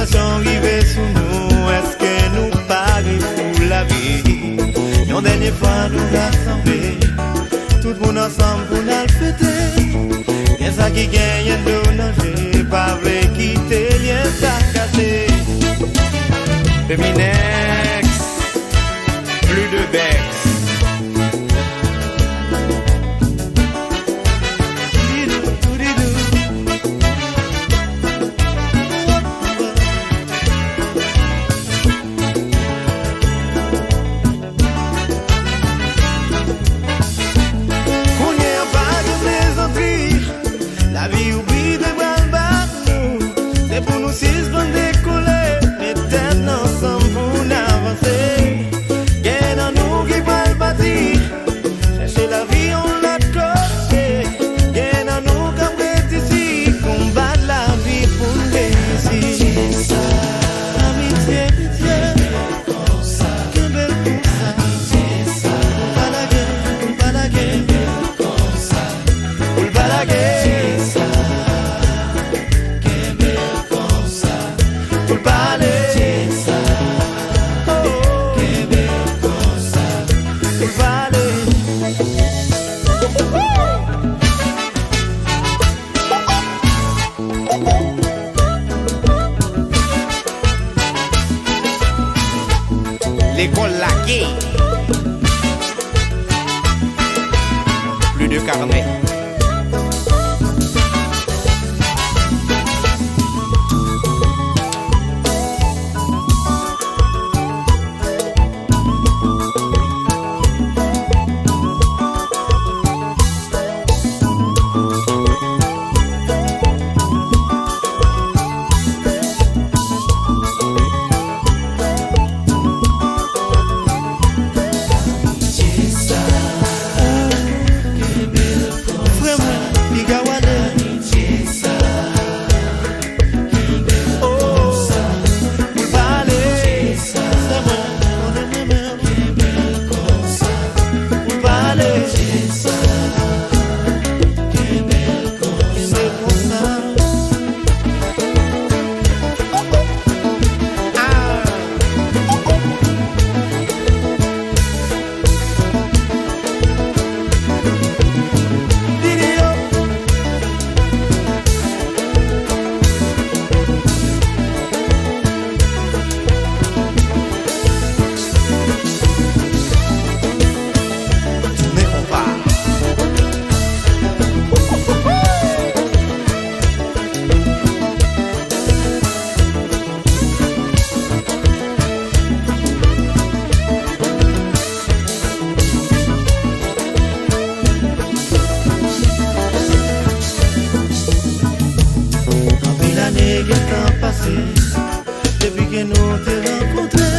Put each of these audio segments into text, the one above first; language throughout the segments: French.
tentation arrive sous nous, est-ce que nous parions pour la vie? Une dernière fois nous rassembler, tout le monde ensemble pour nous fêter. Y'a ça qui gagne de danger, pas vrai quitter, y'a ça cassé. Feminex, plus de bex. La vie oublie de bras nous, c'est pour nous six bonnes décoller, mais tête ensemble pour avancer. Gain dans nous qui va le bâtir, chercher la vie on l'a côté. Gain dans nous comme est ici, combattre la vie pour réussir. Amitié, que belle pour ça. Pas la guerre, pas la guerre, pas la guerre. L'école laquée. Plus de carnet. Depuis que nous t'ai rencontré,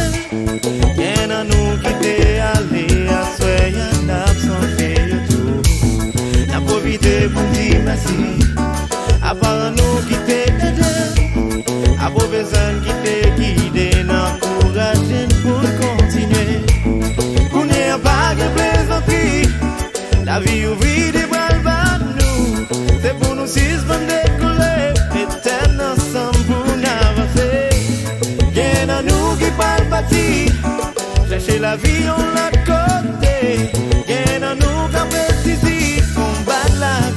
y'en a nous qui t'es allé à soi, y'en a absenté le tout. N'a profité pour dire merci, à part nous qui t'ai aidé, à vos besoins qui t'ai guidé, n'encouragé pour continuer. Qu'on n'ait pas de plaisanterie, la vie ouvrit des bras vers nous, c'est pour nous six bonnes décoller, éternels ensemble pour avancer. Gain dans nous qui parle bâtir, chercher la vie on l'a côté. Gain dans nous qui ici, combattre la vie.